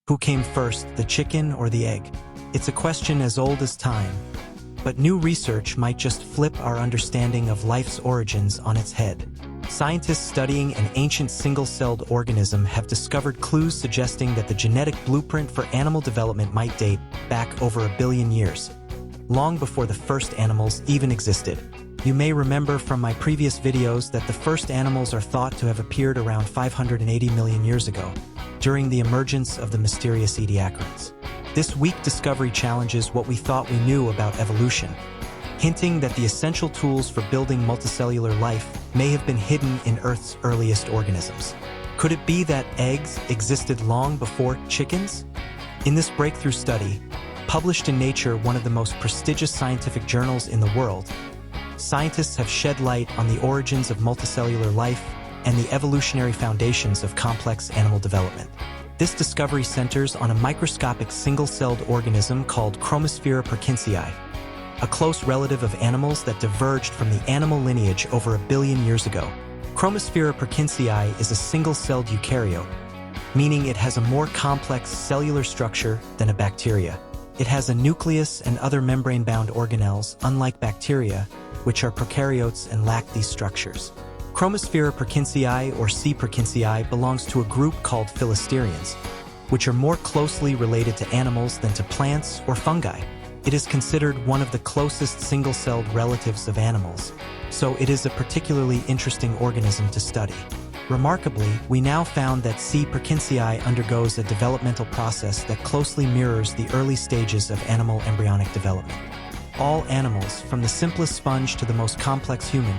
Who came first, the chicken or the egg? It's a question as old as time. But new research might just flip our understanding of life's origins on its head. Scientists studying an ancient single-celled organism have discovered clues suggesting that the genetic blueprint for animal development might date back over 1 billion years, long before the first animals even existed. You may remember from my previous videos that the first animals are thought to have appeared around 580 million years ago, during the emergence of the mysterious Ediacarans. This weak discovery challenges what we thought we knew about evolution, hinting that the essential tools for building multicellular life may have been hidden in Earth's earliest organisms. Could it be that eggs existed long before chickens? In this breakthrough study, published in Nature, one of the most prestigious scientific journals in the world, scientists have shed light on the origins of multicellular life and the evolutionary foundations of complex animal development. This discovery centers on a microscopic single-celled organism called Chromosphaera perkinsii, a close relative of animals that diverged from the animal lineage over 1 billion years ago. Chromosphaera perkinsii is a single-celled eukaryote, meaning it has a more complex cellular structure than a bacteria. It has a nucleus and other membrane-bound organelles, unlike bacteria, which are prokaryotes and lack these structures. Chromosphaera perkinsii, or C. perkinsii, belongs to a group called Philisterians, which are more closely related to animals than to plants or fungi. It is considered one of the closest single-celled relatives of animals, so it is a particularly interesting organism to study. Remarkably, we now found that C. perkinsii undergoes a developmental process that closely mirrors the early stages of animal embryonic development. All animals, from the simplest sponge to the most complex human,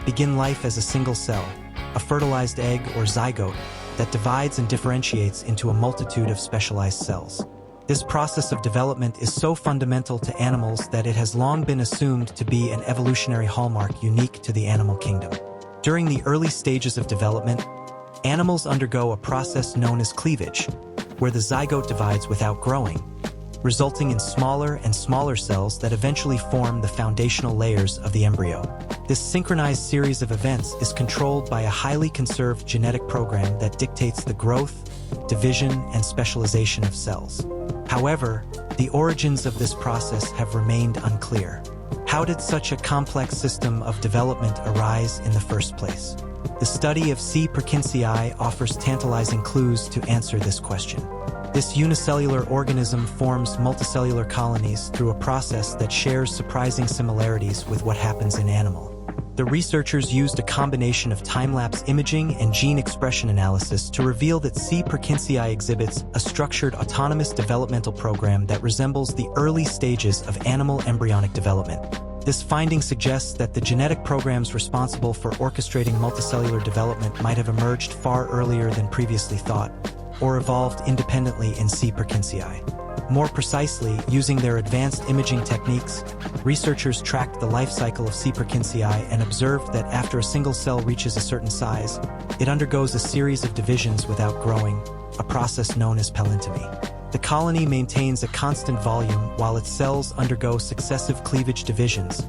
begin life as a single cell, a fertilized egg or zygote that divides and differentiates into a multitude of specialized cells. This process of development is so fundamental to animals that it has long been assumed to be an evolutionary hallmark unique to the animal kingdom. During the early stages of development, animals undergo a process known as cleavage, where the zygote divides without growing, resulting in smaller and smaller cells that eventually form the foundational layers of the embryo. This synchronized series of events is controlled by a highly conserved genetic program that dictates the growth, division, and specialization of cells. However, the origins of this process have remained unclear. How did such a complex system of development arise in the first place? The study of C. perkinsii offers tantalizing clues to answer this question. This unicellular organism forms multicellular colonies through a process that shares surprising similarities with what happens in animal. The researchers used a combination of time-lapse imaging and gene expression analysis to reveal that C. perkinsii exhibits a structured autonomous developmental program that resembles the early stages of animal embryonic development. This finding suggests that the genetic programs responsible for orchestrating multicellular development might have emerged far earlier than previously thought, or evolved independently in C. perkinsii. More precisely, using their advanced imaging techniques, researchers tracked the life cycle of C. perkinsii and observed that after a single cell reaches a certain size, it undergoes a series of divisions without growing, a process known as palintomy. The colony maintains a constant volume while its cells undergo successive cleavage divisions,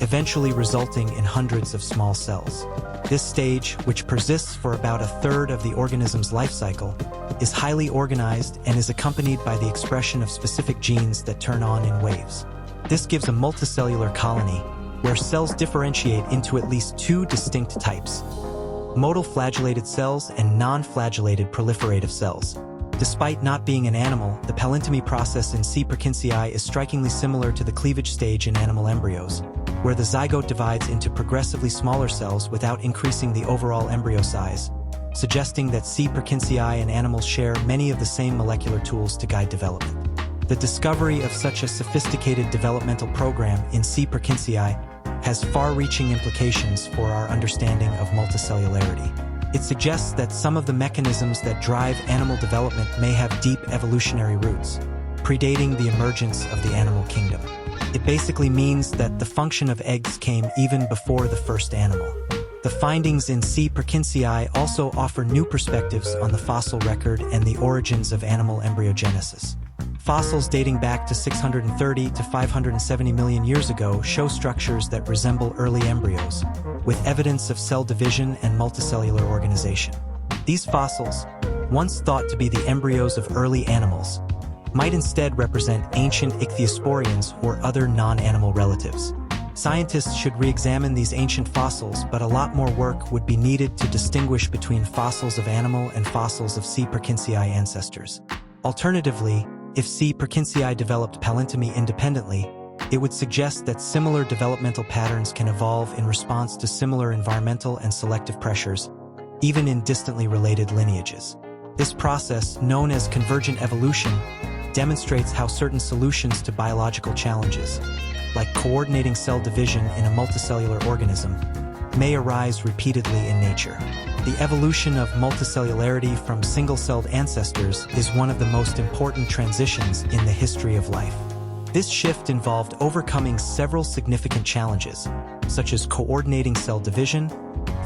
eventually resulting in hundreds of small cells. This stage, which persists for about 1/3 of the organism's life cycle, is highly organized and is accompanied by the expression of specific genes that turn on in waves. This gives a multicellular colony, where cells differentiate into at least 2 distinct types: modal flagellated cells and non-flagellated proliferative cells. Despite not being an animal, the palintomy process in C. perkinsii is strikingly similar to the cleavage stage in animal embryos, where the zygote divides into progressively smaller cells without increasing the overall embryo size, suggesting that C. perkinsii and animals share many of the same molecular tools to guide development. The discovery of such a sophisticated developmental program in C. perkinsii has far-reaching implications for our understanding of multicellularity. It suggests that some of the mechanisms that drive animal development may have deep evolutionary roots, predating the emergence of the animal kingdom. It basically means that the function of eggs came even before the first animal. The findings in C. perkinsii also offer new perspectives on the fossil record and the origins of animal embryogenesis. Fossils dating back to 630 to 570 million years ago show structures that resemble early embryos, with evidence of cell division and multicellular organization. These fossils, once thought to be the embryos of early animals, might instead represent ancient ichthyosporians or other non-animal relatives. Scientists should re-examine these ancient fossils, but a lot more work would be needed to distinguish between fossils of animal and fossils of C. perkinsii ancestors. Alternatively, if C. perkinsii developed palintomy independently, it would suggest that similar developmental patterns can evolve in response to similar environmental and selective pressures, even in distantly related lineages. This process, known as convergent evolution, demonstrates how certain solutions to biological challenges, like coordinating cell division in a multicellular organism, may arise repeatedly in nature. The evolution of multicellularity from single-celled ancestors is one of the most important transitions in the history of life. This shift involved overcoming several significant challenges, such as coordinating cell division,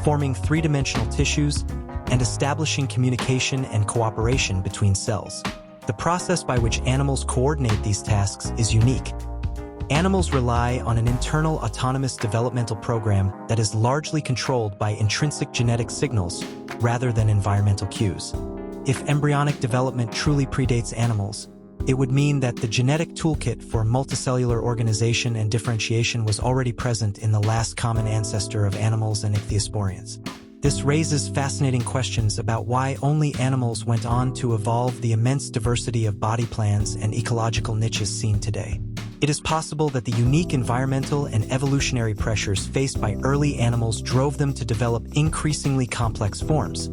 forming three-dimensional tissues, and establishing communication and cooperation between cells. The process by which animals coordinate these tasks is unique. Animals rely on an internal autonomous developmental program that is largely controlled by intrinsic genetic signals rather than environmental cues. If embryonic development truly predates animals, it would mean that the genetic toolkit for multicellular organization and differentiation was already present in the last common ancestor of animals and ichthyosporians. This raises fascinating questions about why only animals went on to evolve the immense diversity of body plans and ecological niches seen today. It is possible that the unique environmental and evolutionary pressures faced by early animals drove them to develop increasingly complex forms,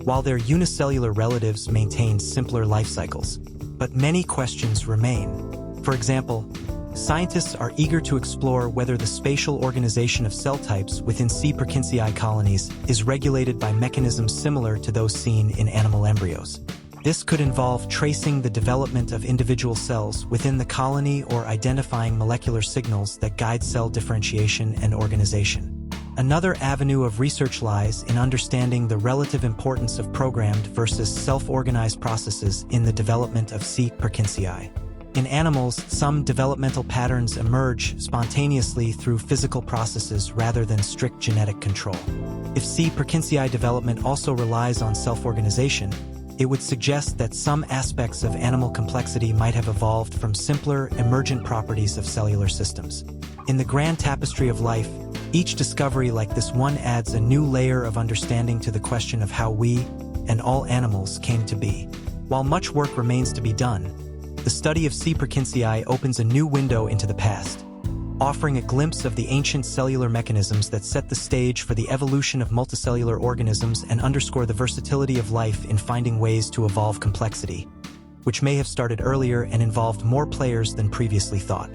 while their unicellular relatives maintained simpler life cycles. But many questions remain. For example, scientists are eager to explore whether the spatial organization of cell types within C. perkinsii colonies is regulated by mechanisms similar to those seen in animal embryos. This could involve tracing the development of individual cells within the colony or identifying molecular signals that guide cell differentiation and organization. Another avenue of research lies in understanding the relative importance of programmed versus self-organized processes in the development of C. perkinsii. In animals, some developmental patterns emerge spontaneously through physical processes rather than strict genetic control. If C. perkinsii development also relies on self-organization, it would suggest that some aspects of animal complexity might have evolved from simpler, emergent properties of cellular systems. In the grand tapestry of life, each discovery like this one adds a new layer of understanding to the question of how we, and all animals, came to be. While much work remains to be done, the study of C. perkinsii opens a new window into the past, offering a glimpse of the ancient cellular mechanisms that set the stage for the evolution of multicellular organisms and underscore the versatility of life in finding ways to evolve complexity, which may have started earlier and involved more players than previously thought.